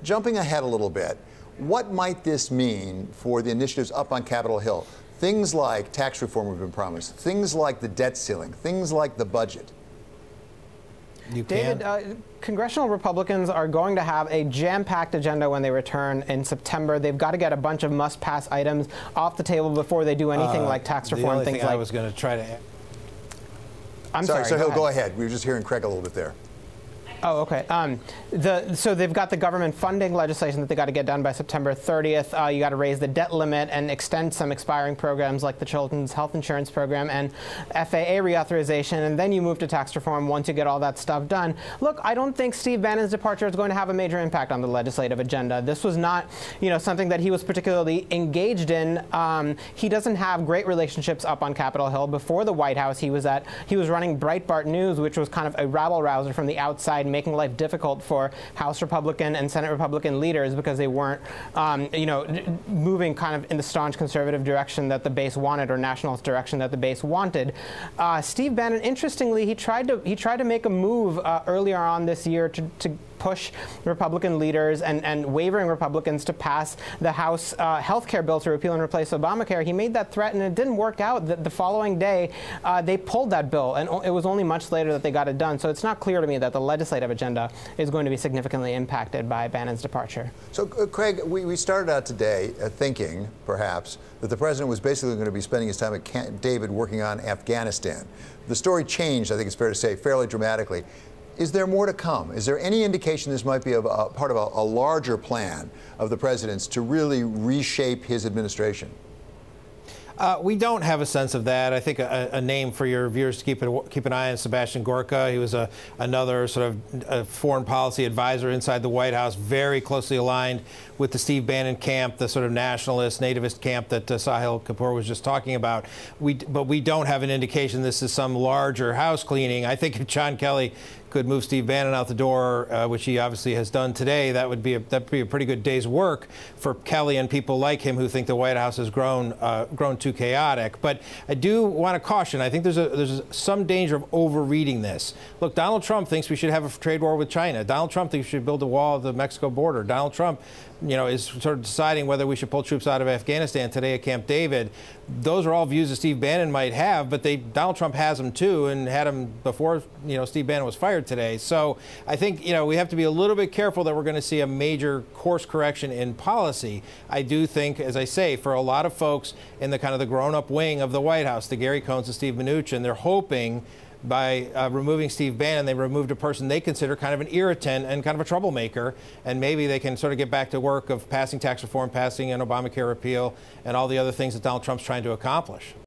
jumping ahead a little bit, what might this mean for the initiatives up on Capitol Hill? Things like tax reform we've been promised, things like the debt ceiling, things like the budget. David, congressional Republicans are going to have a jam-packed agenda when they return in September. They've got to get a bunch of must-pass items off the table before they do anything like tax reform. The only things thing like I was going to try to. I'm sorry. So go ahead. We were just hearing Craig a little bit there. Oh, okay. So they've got the government funding legislation that they got to get done by September 30th. You got to raise the debt limit and extend some expiring programs like the Children's Health Insurance Program and FAA reauthorization, and then you move to tax reform once you get all that stuff done. Look, I don't think Steve Bannon's departure is going to have a major impact on the legislative agenda. This was not, something that he was particularly engaged in. He doesn't have great relationships up on Capitol Hill. Before the White House, he was running Breitbart News, which was kind of a rabble-rouser from the outside, making life difficult for House Republican and Senate Republican leaders because they weren't, moving kind of in the staunch conservative direction that the base wanted or nationalist direction that the base wanted. Steve Bannon, interestingly, he tried to make a move earlier on this year to push Republican leaders and wavering Republicans to pass the House health care bill to repeal and replace Obamacare. He made that threat, and it didn't work out. The following day, they pulled that bill, and it was only much later that they got it done. So it's not clear to me that the legislative agenda is going to be significantly impacted by Bannon's departure. So, Craig, we started out today thinking, perhaps, that the president was basically going to be spending his time at Camp David working on Afghanistan. The story changed, I think it's fair to say, fairly dramatically. Is there more to come? Is there any indication this might be part of a larger plan of the president's to really reshape his administration? We don't have a sense of that. I think a name for your viewers to keep an eye on, Sebastian Gorka. He was another sort of foreign policy advisor inside the White House, very closely aligned with the Steve Bannon camp, the sort of nationalist, nativist camp that Sahil Kapur was just talking about. But we don't have an indication this is some larger house cleaning. I think if John Kelly could move Steve Bannon out the door, which he obviously has done today, that'd be a pretty good day's work for Kelly and people like him who think the White House has grown too chaotic. But I do want to caution. I think there's some danger of overreading this. Look, Donald Trump thinks we should have a trade war with China. Donald Trump thinks we should build a wall at the Mexico border. Donald Trump, is sort of deciding whether we should pull troops out of Afghanistan today at Camp David. Those are all views that Steve Bannon might have, but Donald Trump has them too, and had them before Steve Bannon was fired today. So I think we have to be a little bit careful that we're going to see a major course correction in policy. I do think, as I say, for a lot of folks in the kind of the grown-up wing of the White House, the Gary Cohns and Steve Mnuchin, they're hoping by removing Steve Bannon, they removed a person they consider kind of an irritant and kind of a troublemaker, and maybe they can sort of get back to work of passing tax reform, passing an Obamacare repeal, and all the other things that Donald Trump's trying to accomplish.